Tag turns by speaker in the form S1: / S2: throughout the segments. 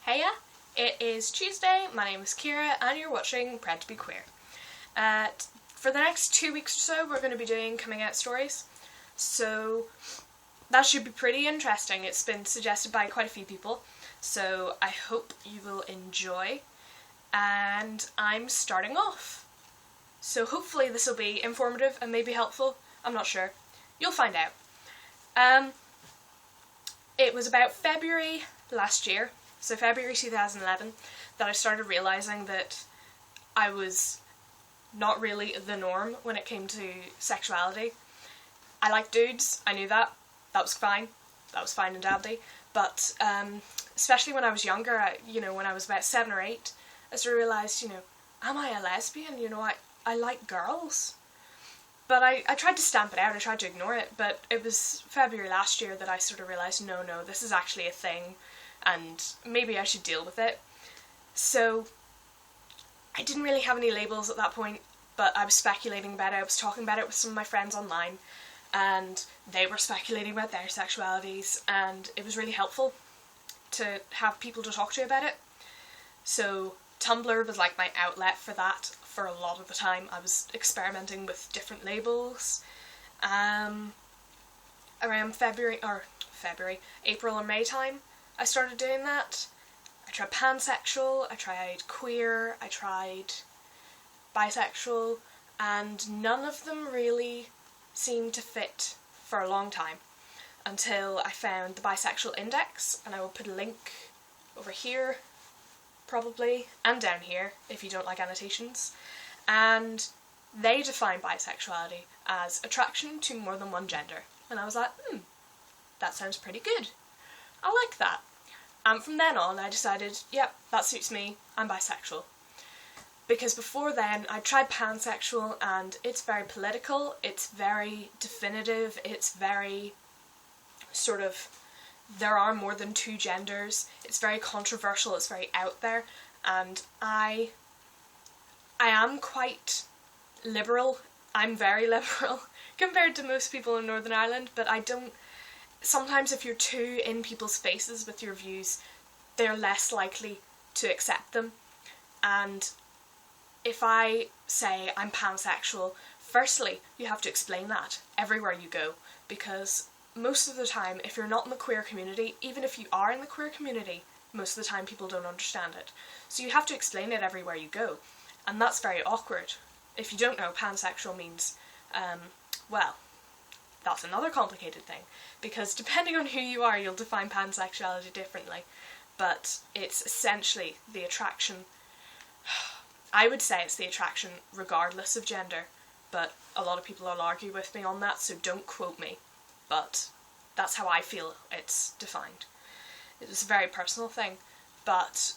S1: Heya! It is Tuesday, my name is Ciara, and you're watching Proud to be Queer. For the next 2 weeks or so, we're going to be doing coming out stories, so that should be pretty interesting. It's been suggested by quite a few people, so I hope you will enjoy, and I'm starting off. So hopefully this will be informative and maybe helpful, I'm not sure. You'll find out. It was about February last year, so February 2011, that I started realising that I was not really the norm when it came to sexuality. I liked dudes, I knew that. That was fine and dandy. But especially when I was younger, when I was about 7 or 8, I sort of realised, am I a lesbian? I like girls. But I tried to stamp it out, I tried to ignore it, but it was February last year that I sort of realised, no, this is actually a thing, and maybe I should deal with it. So I didn't really have any labels at that point, but I was speculating about it. I was talking about it with some of my friends online, and they were speculating about their sexualities, and it was really helpful to have people to talk to about it. So Tumblr was like my outlet for that for a lot of the time. I was experimenting with different labels. Around April or May time, I started doing that. I tried pansexual, I tried queer, I tried bisexual, and none of them really seemed to fit for a long time until I found the Bisexual Index, and I will put a link over here probably, and down here if you don't like annotations, and they define bisexuality as attraction to more than one gender, and I was like, that sounds pretty good, I like that. And from then on I decided, yep, that suits me, I'm bisexual. Because before then I tried pansexual, and it's very political, it's very definitive, it's very sort of, there are more than two genders, it's very controversial, it's very out there, and I am quite liberal. I'm very liberal compared to most people in Northern Ireland, but sometimes if you're too in people's faces with your views, they're less likely to accept them. And if I say I'm pansexual, firstly, you have to explain that everywhere you go, because most of the time, if you're not in the queer community, even if you are in the queer community, most of the time people don't understand it. So you have to explain it everywhere you go, and that's very awkward. If you don't know, pansexual means, well, that's another complicated thing, because depending on who you are, you'll define pansexuality differently, but it's essentially the attraction. I would say it's the attraction regardless of gender, but a lot of people will argue with me on that, so don't quote me. But that's how I feel it's defined. It's a very personal thing, but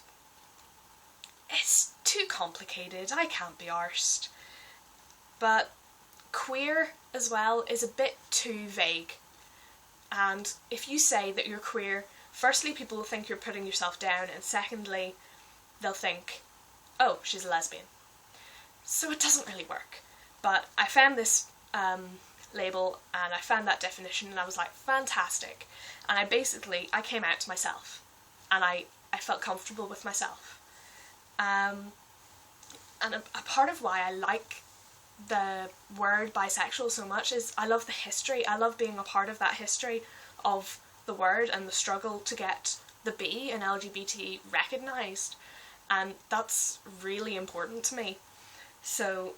S1: it's too complicated, I can't be arsed. But queer as well is a bit too vague, and if you say that you're queer, firstly people will think you're putting yourself down, and secondly they'll think, oh, she's a lesbian. So it doesn't really work. But I found this label, and I found that definition, and I was like, fantastic. And I came out to myself, and I felt comfortable with myself. And a part of why I like the word bisexual so much is I love the history. I love being a part of that history of the word and the struggle to get the B in LGBT recognised, and that's really important to me. So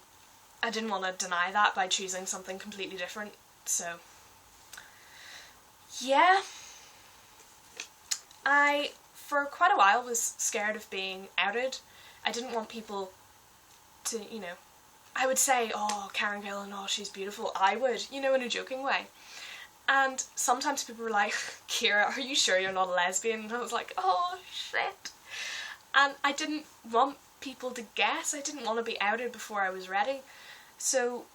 S1: I didn't want to deny that by choosing something completely different, so yeah. I, for quite a while, was scared of being outed. I didn't want people to, I would say, oh, Karen Gillan, oh, she's beautiful. I would, in a joking way. And sometimes people were like, Ciara, are you sure you're not a lesbian? And I was like, oh, shit. And I didn't want people to guess. I didn't want to be outed before I was ready. So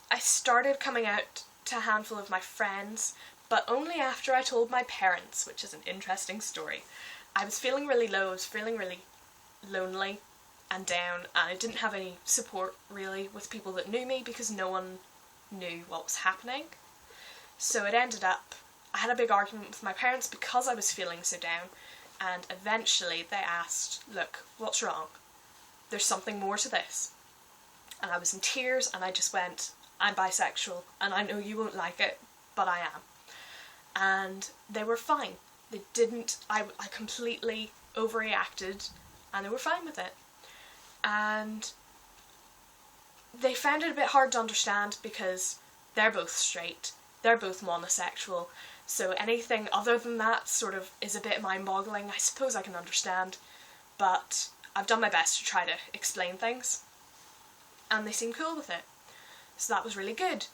S1: I started coming out to a handful of my friends, but only after I told my parents, which is an interesting story. I was feeling really low, I was feeling really lonely and down, and I didn't have any support really with people that knew me because no one knew what was happening. So it ended up, I had a big argument with my parents because I was feeling so down, and eventually they asked, look, what's wrong? There's something more to this. And I was in tears, and I just went, I'm bisexual, and I know you won't like it, but I am. And they were fine. They didn't, I completely overreacted, and they were fine with it. And they found it a bit hard to understand because they're both straight, they're both monosexual, so anything other than that sort of is a bit mind-boggling. I suppose I can understand, but I've done my best to try to explain things, and they seem cool with it. So that was really good.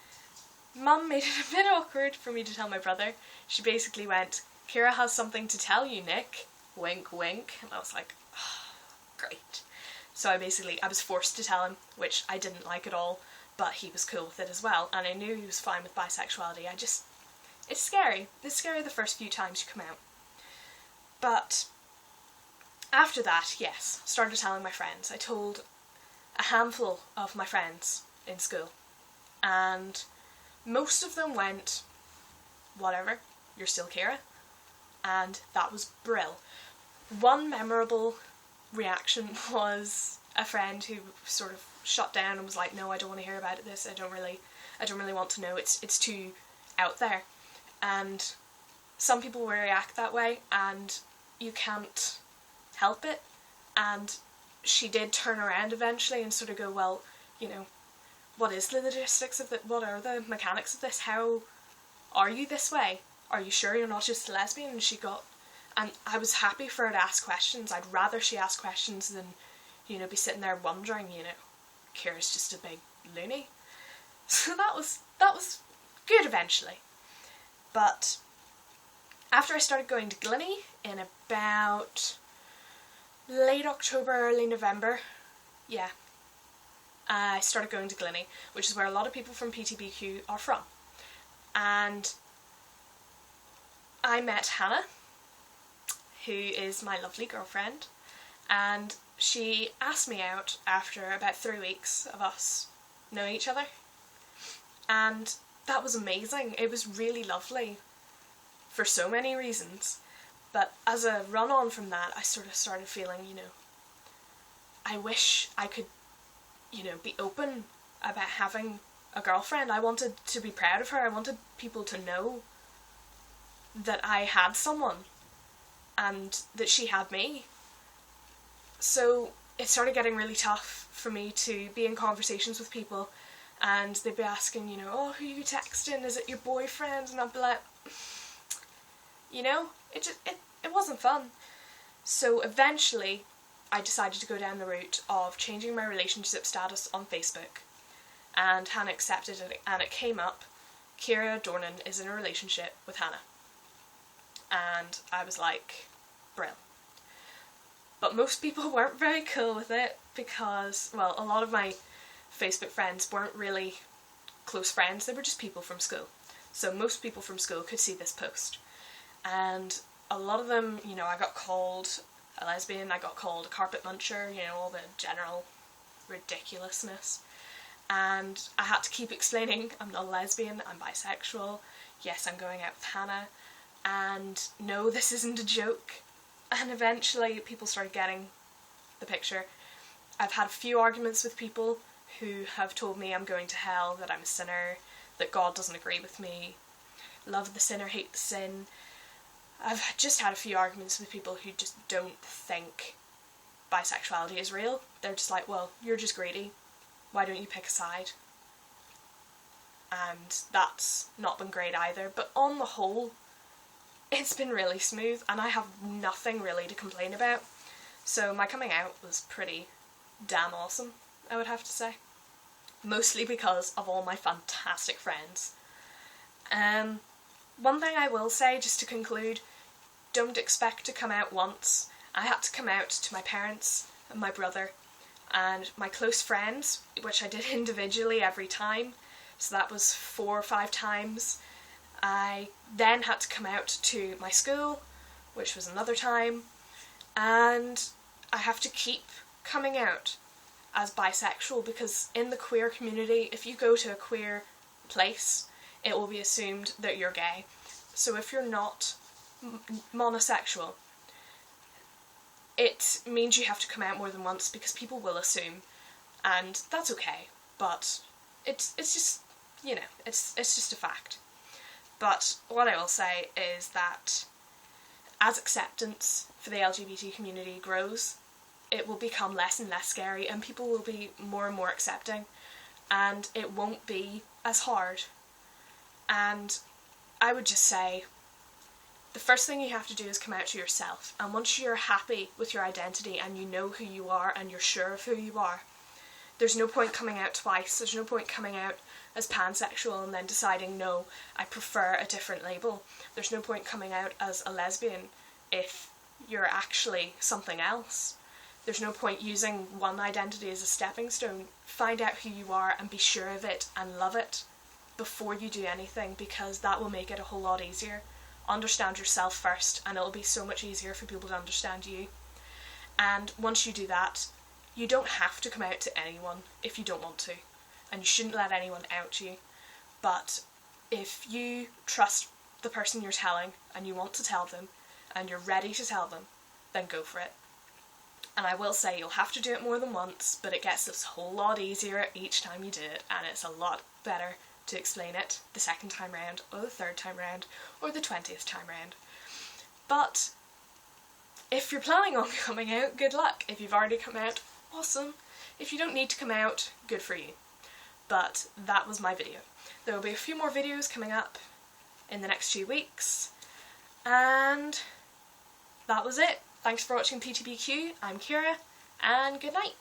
S1: Mum made it a bit awkward for me to tell my brother. She basically went, Ciara has something to tell you, Nick. Wink, wink. And I was like, oh, great. So I was forced to tell him, which I didn't like at all, but he was cool with it as well, and I knew he was fine with bisexuality. It's scary. It's scary the first few times you come out. But after that, yes, started telling my friends. I told a handful of my friends in school, and most of them went, whatever, you're still Ciara, and that was brill. One memorable reaction was a friend who sort of shut down and was like, no, I don't want to hear about this, I don't really want to know, it's too out there. And some people will react that way, and you can't help it. And she did turn around eventually and sort of go, well, you know, what is the logistics of it? What are the mechanics of this? How are you this way? Are you sure you're not just a lesbian? And I was happy for her to ask questions. I'd rather she ask questions than, you know, be sitting there wondering, you know, Ciara's just a big loony. So that was good eventually. But after I started going to Glenny in about late October, early November, yeah, I started going to Glenny, which is where a lot of people from PTBQ are from. And I met Hannah, who is my lovely girlfriend, and she asked me out after about 3 weeks of us knowing each other, and that was amazing. It was really lovely for so many reasons, but as a run-on from that, I sort of started feeling, you know, I wish I could, you know, be open about having a girlfriend. I wanted to be proud of her. I wanted people to know that I had someone and that she had me. So it started getting really tough for me to be in conversations with people, and they'd be asking, you know, oh, who are you texting? Is it your boyfriend? And I'd be like, you know, it wasn't fun. So eventually I decided to go down the route of changing my relationship status on Facebook, and Hannah accepted it, and it came up, Ciara Dornan is in a relationship with Hannah. And I was like, brill. But most people weren't very cool with it because, well, a lot of my Facebook friends weren't really close friends, they were just people from school. So most people from school could see this post. And a lot of them, you know, I got called a lesbian, I got called a carpet muncher, you know, all the general ridiculousness. And I had to keep explaining, I'm not a lesbian, I'm bisexual, yes, I'm going out with Hannah, and no, this isn't a joke. And eventually people started getting the picture. I've had a few arguments with people who have told me I'm going to hell, that I'm a sinner, that God doesn't agree with me, love the sinner, hate the sin. I've just had a few arguments with people who just don't think bisexuality is real. They're just like, well, you're just greedy, why don't you pick a side? And that's not been great either, but on the whole, it's been really smooth, and I have nothing really to complain about. So my coming out was pretty damn awesome, I would have to say. Mostly because of all my fantastic friends. One thing I will say, just to conclude, don't expect to come out once. I had to come out to my parents and my brother and my close friends, which I did individually every time, so that was 4 or 5 times. I then had to come out to my school, which was another time, and I have to keep coming out as bisexual because in the queer community, if you go to a queer place, it will be assumed that you're gay. So if you're not monosexual, it means you have to come out more than once because people will assume, and that's okay, but it's just, you know, it's just a fact. But what I will say is that as acceptance for the LGBT community grows, it will become less and less scary, and people will be more and more accepting, and it won't be as hard. And I would just say, the first thing you have to do is come out to yourself, and once you're happy with your identity and you know who you are and you're sure of who you are, there's no point coming out twice. There's no point coming out as pansexual and then deciding, no, I prefer a different label. There's no point coming out as a lesbian if you're actually something else. There's no point using one identity as a stepping stone. Find out who you are and be sure of it and love it before you do anything, because that will make it a whole lot easier. Understand yourself first, and it'll be so much easier for people to understand you. And once you do that, you don't have to come out to anyone if you don't want to, and you shouldn't let anyone out you. But if you trust the person you're telling, and you want to tell them, and you're ready to tell them, then go for it. And I will say, you'll have to do it more than once, but it gets a whole lot easier each time you do it, and it's a lot better to explain it the second time round, or the third time round, or the 20th time round. But if you're planning on coming out, good luck. If you've already come out, awesome. If you don't need to come out, good for you. But that was my video. There will be a few more videos coming up in the next few weeks, and that was it. Thanks for watching PTBQ. I'm Ciara, and good night.